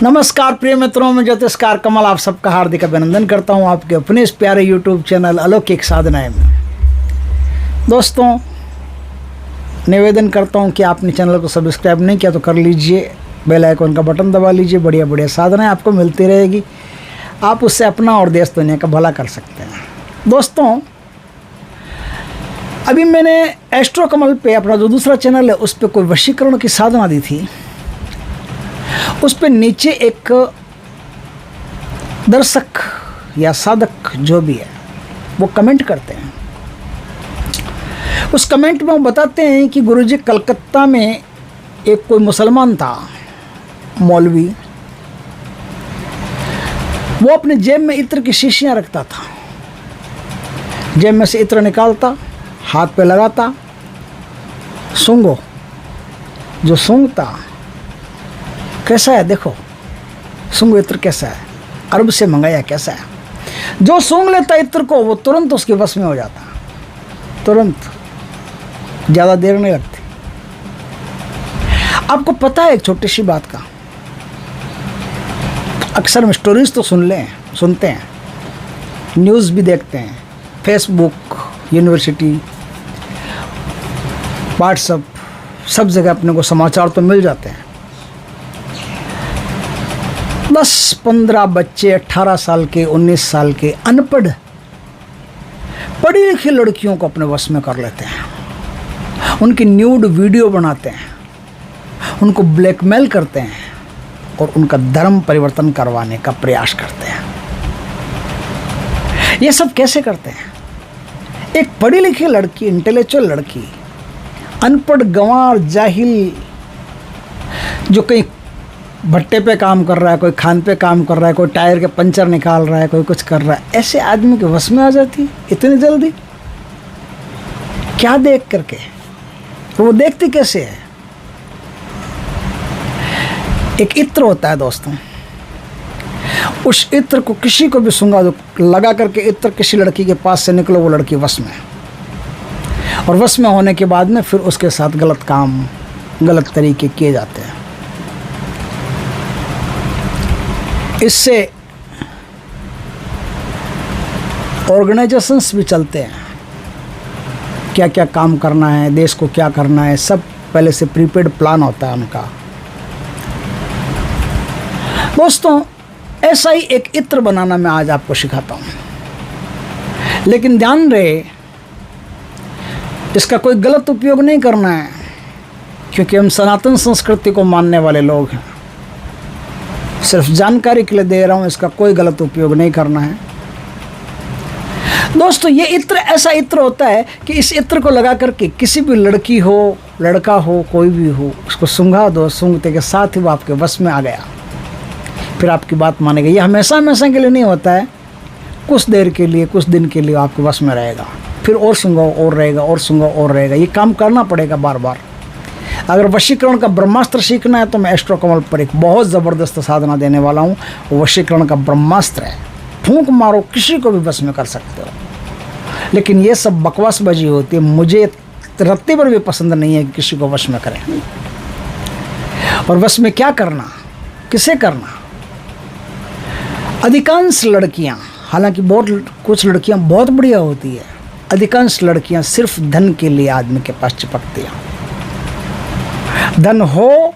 नमस्कार प्रिय मित्रों, में ज्योतिषकार कमल आप सबका हार्दिक अभिनंदन करता हूं आपके अपने इस प्यारे YouTube चैनल अलौकिक साधनाएं में। दोस्तों, निवेदन करता हूं कि आपने चैनल को सब्सक्राइब नहीं किया तो कर लीजिए, बेल आइकन का बटन दबा लीजिए। बढ़िया बढ़िया साधनाएं आपको मिलती रहेगी, आप उससे अपना और देश दुनिया का भला कर सकते हैं। दोस्तों, अभी मैंने एस्ट्रो कमल पे अपना जो दूसरा चैनल है उस पर कोई वशीकरण की साधना दी थी। उस पर नीचे एक दर्शक या साधक जो भी है वो कमेंट करते हैं। उस कमेंट में वो बताते हैं कि गुरुजी, कलकत्ता में एक कोई मुसलमान था, मौलवी, वो अपने जेब में इत्र की शीशियां रखता था। जेब में से इत्र निकालता, हाथ पे लगाता, सूंघो, जो सूंघता कैसा है देखो, सूंघो इत्र कैसा है, अरब से मंगाया कैसा है। जो सूंघ लेता इत्र को वो तुरंत उसके वश में हो जाता, तुरंत, ज़्यादा देर नहीं लगती। आपको पता है एक छोटी सी बात का, अक्सर हम स्टोरीज तो सुनते हैं, न्यूज़ भी देखते हैं, फेसबुक, यूनिवर्सिटी, व्हाट्सएप, सब जगह अपने को समाचार तो मिल जाते हैं। 10-15 बच्चे 18 साल के, 19 साल के अनपढ़ पढ़ी लिखी लड़कियों को अपने वश में कर लेते हैं, उनकी न्यूड वीडियो बनाते हैं, उनको ब्लैकमेल करते हैं और उनका धर्म परिवर्तन करवाने का प्रयास करते हैं। ये सब कैसे करते हैं? एक पढ़ी लिखी लड़की, इंटेलेक्चुअल लड़की, अनपढ़ गंवार जाहिल, जो कहीं भट्टे पे काम कर रहा है, कोई खान पे काम कर रहा है, कोई टायर के पंचर निकाल रहा है, कोई कुछ कर रहा है, ऐसे आदमी के वश में आ जाती इतनी जल्दी? क्या देख करके? तो वो देखती कैसे है? एक इत्र होता है दोस्तों, उस इत्र को किसी को भी सूंघा दो, लगा करके इत्र किसी लड़की के पास से निकलो, वो लड़की वश में, और वश में होने के बाद में फिर उसके साथ गलत काम, गलत तरीके किए जाते हैं। इससे ऑर्गेनाइजेशंस भी चलते हैं, क्या क्या काम करना है, देश को क्या करना है, सब पहले से प्रीपेड प्लान होता है उनका। दोस्तों, ऐसा ही एक इत्र बनाना मैं आज आपको सिखाता हूँ, लेकिन ध्यान रहे इसका कोई गलत उपयोग नहीं करना है, क्योंकि हम सनातन संस्कृति को मानने वाले लोग हैं। सिर्फ जानकारी के लिए दे रहा हूँ, इसका कोई गलत उपयोग नहीं करना है। दोस्तों, ये इत्र ऐसा इत्र होता है कि इस इत्र को लगा करके किसी भी लड़की हो, लड़का हो, कोई भी हो, उसको सूंघा दो, सूंघते के साथ ही वो आपके वश में आ गया, फिर आपकी बात मानेगा। ये हमेशा हमेशा के लिए नहीं होता है, कुछ देर के लिए, कुछ दिन के लिए आपके वश में रहेगा, फिर और सूंघो और रहेगा, और सूंघो और रहेगा। ये काम करना पड़ेगा बार बार। अगर वशीकरण का ब्रह्मास्त्र सीखना है तो मैं एस्ट्रो कमल पर एक बहुत ज़बरदस्त साधना देने वाला हूँ। वो वशीकरण का ब्रह्मास्त्र है, फूंक मारो, किसी को भी वश में कर सकते हो। लेकिन ये सब बकवासबाजी होती है, मुझे रत्ती पर भी पसंद नहीं है कि किसी को वश में करें। और वश में क्या करना, किसे करना? अधिकांश लड़कियाँ, हालांकि बहुत कुछ लड़कियाँ बहुत बढ़िया होती है, अधिकांश लड़कियाँ सिर्फ धन के लिए आदमी के पास चिपकती हैं। धन हो,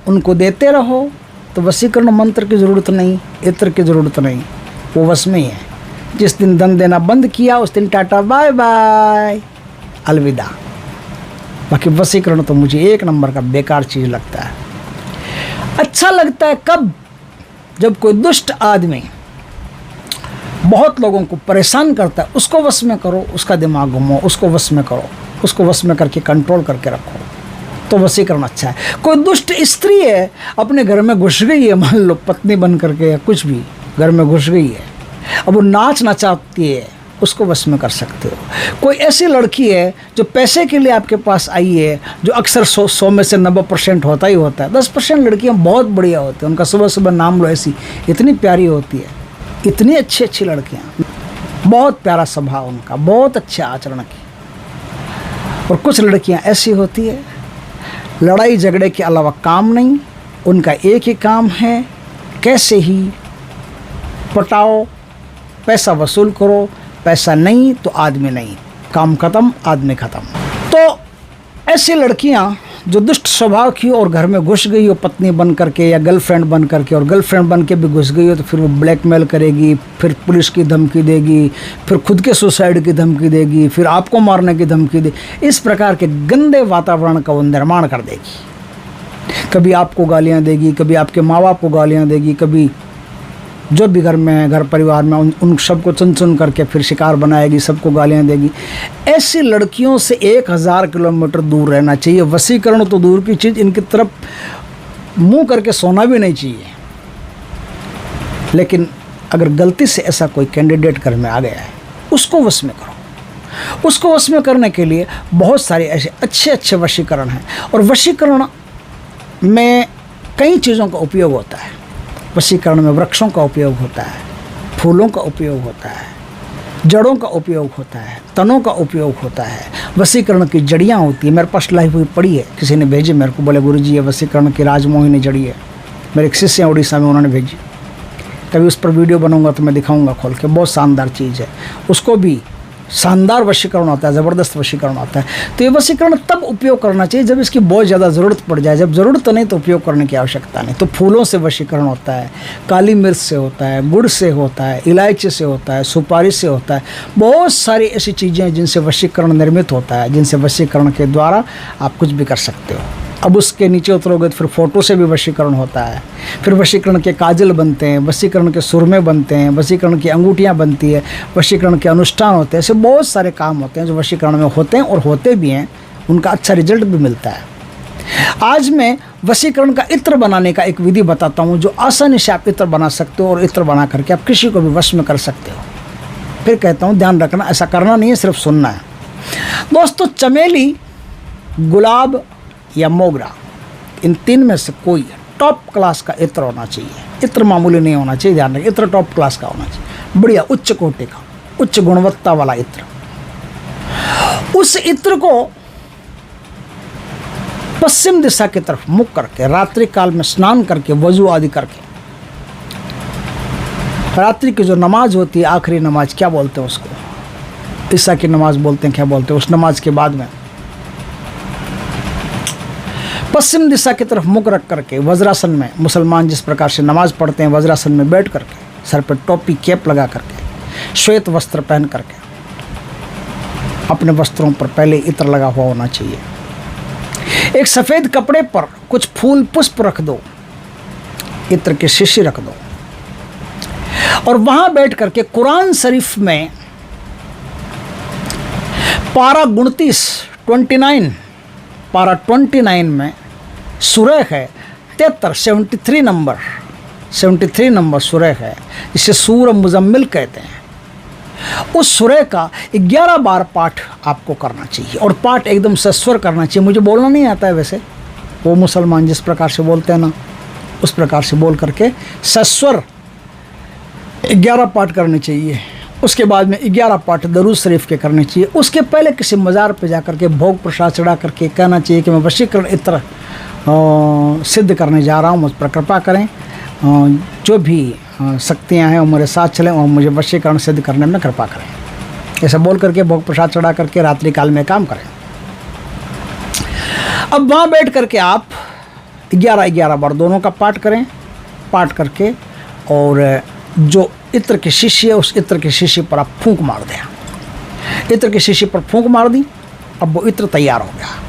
उनको देते रहो, तो वशीकरण मंत्र की ज़रूरत नहीं, इत्र की ज़रूरत नहीं, वो वश में ही है। जिस दिन धन देना बंद किया उस दिन टाटा बाय बाय, अलविदा। बाकी वशीकरण तो मुझे एक नंबर का बेकार चीज़ लगता है। अच्छा लगता है कब? जब कोई दुष्ट आदमी बहुत लोगों को परेशान करता है, उसको वश में करो, उसका दिमाग घुमाओ, उसको वश में करो, उसको वश में करके कंट्रोल करके रखो, तो वशीकरण अच्छा है। कोई दुष्ट स्त्री है, अपने घर में घुस गई है, मान लो पत्नी बन करके या कुछ भी घर में घुस गई है, अब वो नाच नचाती है, उसको वश में कर सकते हो। कोई ऐसी लड़की है जो पैसे के लिए आपके पास आई है, जो अक्सर 100 में से 90% होता ही होता है, 10% लड़कियां बहुत बढ़िया होती हैं, उनका सुबह सुबह नाम लो, ऐसी इतनी प्यारी होती है, इतनी अच्छी अच्छी लड़कियां, बहुत प्यारा स्वभाव उनका, बहुत अच्छा आचरण की। और कुछ लड़कियां ऐसी होती है, लड़ाई झगड़े के अलावा काम नहीं, उनका एक ही काम है, कैसे ही पटाओ, पैसा वसूल करो, पैसा नहीं तो आदमी नहीं, काम खत्म, आदमी खत्म। तो ऐसी लड़कियां जो दुष्ट स्वभाव की और घर में घुस गई हो पत्नी बन करके या गर्लफ्रेंड बन करके, और गर्लफ्रेंड बन के भी घुस गई हो तो फिर वो ब्लैकमेल करेगी, फिर पुलिस की धमकी देगी, फिर खुद के सुसाइड की धमकी देगी, फिर आपको मारने की धमकी देगी। इस प्रकार के गंदे वातावरण का वो निर्माण कर देगी। कभी आपको गालियाँ देगी, कभी आपके माँ बाप को गालियाँ देगी, कभी जो भी घर में है, घर परिवार में, उन सबको चुन चुन करके फिर शिकार बनाएगी, सबको गालियाँ देगी। ऐसी लड़कियों से 1000 किलोमीटर दूर रहना चाहिए। वशीकरण तो दूर की चीज़, इनकी तरफ मुंह करके सोना भी नहीं चाहिए। लेकिन अगर गलती से ऐसा कोई कैंडिडेट घर में आ गया है, उसको वश में करो। उसको वश में करने के लिए बहुत सारे ऐसे अच्छे अच्छे वशीकरण हैं, और वशीकरण में कई चीज़ों का उपयोग होता है। वशीकरण में वृक्षों का उपयोग होता है, फूलों का उपयोग होता है, जड़ों का उपयोग होता है, तनों का उपयोग होता है। वशीकरण की जड़ियाँ होती है। मेरे पास लाई हुई पड़ी है, किसी ने भेजी मेरे को, बोले गुरुजी ये वशीकरण की राजमोहिनी जड़ी है। मेरे एक शिष्य हैं उड़ीसा में, उन्होंने भेजी। कभी उस पर वीडियो बनाऊंगा तो मैं दिखाऊंगा खोल के, बहुत शानदार चीज़ है। उसको भी शानदार वशीकरण होता है, ज़बरदस्त वशीकरण होता है। तो ये वशीकरण तब उपयोग करना चाहिए जब इसकी बहुत ज़्यादा ज़रूरत पड़ जाए। जब ज़रूरत नहीं तो उपयोग करने की आवश्यकता नहीं। तो फूलों से वशीकरण होता है, काली मिर्च से होता है, गुड़ से होता है, इलायची से होता है, सुपारी से होता है। बहुत सारी ऐसी चीज़ें हैं जिनसे वशीकरण निर्मित होता है, जिनसे वशीकरण के द्वारा आप कुछ भी कर सकते हो। अब उसके नीचे उतरोगे तो फिर फोटो से भी वशीकरण होता है। फिर वशीकरण के काजल बनते हैं, वशीकरण के सुरमे बनते हैं, वशीकरण की अंगूठियाँ बनती है, वशीकरण के अनुष्ठान होते हैं। ऐसे बहुत सारे काम होते हैं जो वशीकरण में होते हैं और होते भी हैं, उनका अच्छा रिजल्ट भी मिलता है। आज मैं वशीकरण का इत्र बनाने का एक विधि बताता हूँ, जो आसानी से आप इत्र बना सकते हो, और इत्र बना करके आप किसी को भी वश में कर सकते हो। फिर कहता हूँ ध्यान रखना, ऐसा करना नहीं है, सिर्फ सुनना है। दोस्तों, चमेली, गुलाब या मोगरा, इन 3 में से कोई टॉप क्लास का इत्र होना चाहिए। इत्र मामूली नहीं होना चाहिए, ध्यान रखें। इत्र टॉप क्लास का होना चाहिए, बढ़िया उच्च कोटि का, उच्च गुणवत्ता वाला इत्र। उस इत्र को पश्चिम दिशा की तरफ मुख करके, रात्रि काल में स्नान करके, वजू आदि करके, रात्रि की जो नमाज होती है, आखिरी नमाज क्या बोलते हैं उसको, ईसा की नमाज बोलते हैं, क्या बोलते हैं, उस नमाज के बाद में पश्चिम दिशा की तरफ मुख रख करके, वज्रासन में, मुसलमान जिस प्रकार से नमाज पढ़ते हैं वज्रासन में बैठ करके, सर पर टोपी कैप लगा करके, श्वेत वस्त्र पहन करके, अपने वस्त्रों पर पहले इत्र लगा हुआ होना चाहिए। एक सफ़ेद कपड़े पर कुछ फूल पुष्प रख दो, इत्र की शीशी रख दो, और वहां बैठ करके कुरान शरीफ में पारा 29 पारा 29 में सूरह है 73 नंबर सूरह है, जिसे सूरह मुजम्मिल कहते हैं। उस सूरह का 11 बार पाठ आपको करना चाहिए, और पाठ एकदम सस्वर करना चाहिए। मुझे बोलना नहीं आता है वैसे, वो मुसलमान जिस प्रकार से बोलते हैं ना, उस प्रकार से बोल करके सस्वर 11 पाठ करने चाहिए। उसके बाद में 11 पाठ दरूद शरीफ के करने चाहिए। उसके पहले किसी मज़ार पे जा करके भोग प्रसाद चढ़ा करके कहना चाहिए कि मैं वशीकरण इत्र सिद्ध करने जा रहा हूँ, मुझ पर कृपा करें, जो भी शक्तियाँ हैं वो मेरे साथ चलें और मुझे वशीकरण सिद्ध करने में कृपा करें। ऐसा बोल करके भोग प्रसाद चढ़ा करके रात्रि काल में काम करें। अब वहाँ बैठ करके आप 11 बार दोनों का पाठ करें। पाठ करके और जो इत्र की शीशी है, उस इत्र की शीशी पर आप फूंक मार दें। इत्र की शीशी पर फूंक मार दी, अब वो इत्र तैयार हो गया।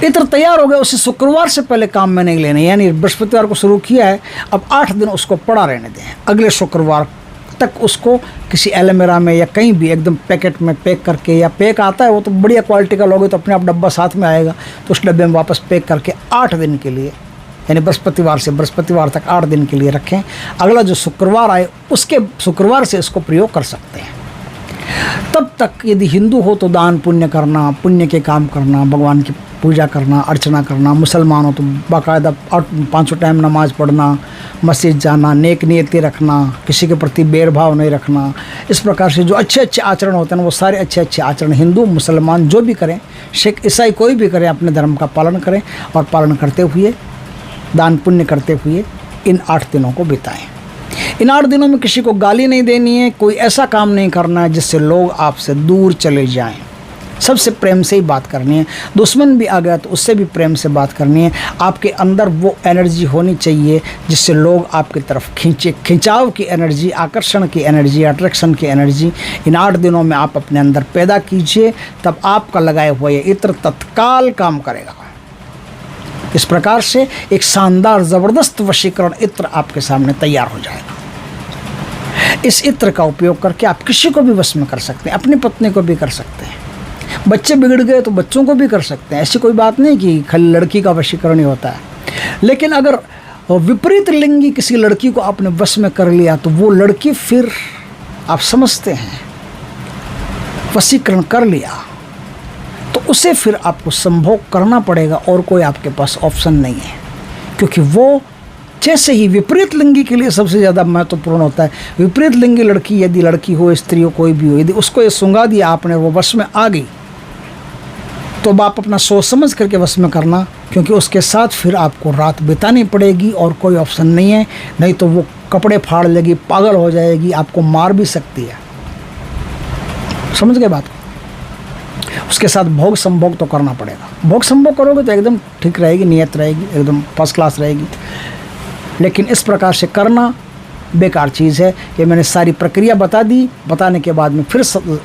इत्र तैयार हो गया, उसे शुक्रवार से पहले काम में नहीं लेने, यानी बृहस्पतिवार को शुरू किया है, अब 8 दिन उसको पड़ा रहने दें। अगले शुक्रवार तक उसको किसी एलोमेरा में या कहीं भी एकदम पैकेट में पैक करके, या पैक आता है वो तो बढ़िया क्वालिटी का लोगे तो अपने आप डब्बा साथ में आएगा, तो उस डब्बे में वापस पैक करके 8 दिन के लिए, यानी बृहस्पतिवार से बृहस्पतिवार तक 8 दिन के लिए रखें। अगला जो शुक्रवार आए उसके शुक्रवार से इसको प्रयोग कर सकते हैं। तब तक यदि हिंदू हो तो दान पुण्य करना, पुण्य के काम करना, भगवान की पूजा करना, अर्चना करना। मुसलमान हो तो बाकायदा 5 टाइम नमाज पढ़ना, मस्जिद जाना, नेक नियतें रखना, किसी के प्रति भेदभाव नहीं रखना। इस प्रकार से जो अच्छे अच्छे आचरण होते हैं वो सारे अच्छे अच्छे आचरण हिंदू मुसलमान जो भी करें, सिख ईसाई कोई भी करें, अपने धर्म का पालन करें, और पालन करते हुए दान पुण्य करते हुए इन 8 दिनों को बिताएं। इन 8 दिनों में किसी को गाली नहीं देनी है, कोई ऐसा काम नहीं करना है जिससे लोग आपसे दूर चले जाएं। सबसे प्रेम से ही बात करनी है। दुश्मन भी आ गया तो उससे भी प्रेम से बात करनी है। आपके अंदर वो एनर्जी होनी चाहिए जिससे लोग आपकी तरफ खींचे, खिंचाव की एनर्जी, आकर्षण की एनर्जी, अट्रैक्शन की एनर्जी इन 8 दिनों में आप अपने अंदर पैदा कीजिए, तब आपका लगाए हुआ ये इत्र तत्काल काम करेगा। इस प्रकार से एक शानदार ज़बरदस्त वशीकरण इत्र आपके सामने तैयार हो जाएगा। इस इत्र का उपयोग करके आप किसी को भी वश में कर सकते हैं, अपनी पत्नी को भी कर सकते हैं, बच्चे बिगड़ गए तो बच्चों को भी कर सकते हैं। ऐसी कोई बात नहीं कि खाली लड़की का वशीकरण ही होता है। लेकिन अगर विपरीत लिंगी किसी लड़की को आपने वश में कर लिया तो वो लड़की फिर आप समझते हैं वशीकरण कर लिया तो उसे फिर आपको संभोग करना पड़ेगा और कोई आपके पास ऑप्शन नहीं है, क्योंकि वो जैसे ही विपरीत लिंगी के लिए सबसे ज़्यादा महत्वपूर्ण होता है। विपरीत लिंगी लड़की, यदि लड़की हो, स्त्री हो, कोई भी हो, यदि उसको ये सुंगा दिया आपने, वो वश में आ गई, तो अब आप अपना सोच समझ करके वश में करना, क्योंकि उसके साथ फिर आपको रात बितानी पड़ेगी और कोई ऑप्शन नहीं है। नहीं तो वो कपड़े फाड़ लेगी, पागल हो जाएगी, आपको मार भी सकती है। समझ गए बात? उसके साथ भोग संभोग तो करना पड़ेगा। भोग संभोग करोगे तो एकदम ठीक रहेगी, नियत रहेगी, एकदम फर्स्ट क्लास रहेगी। लेकिन इस प्रकार से करना बेकार चीज़ है। ये मैंने सारी प्रक्रिया बता दी। बताने के बाद में फिर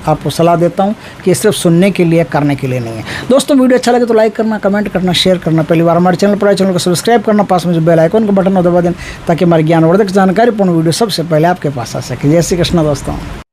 आपको सलाह देता हूँ कि सिर्फ सुनने के लिए, करने के लिए नहीं है। दोस्तों, वीडियो अच्छा लगे तो लाइक करना, कमेंट करना, शेयर करना। पहली बार हमारे चैनल पर आए, चैनल को सब्सक्राइब करना, पास में जो बेल आइकन का बटन हो दबा दें, ताकि हमारी ज्ञानवर्धक जानकारीपूर्ण वीडियो सबसे पहले आपके पास आ सके। जय श्री कृष्ण दोस्तों।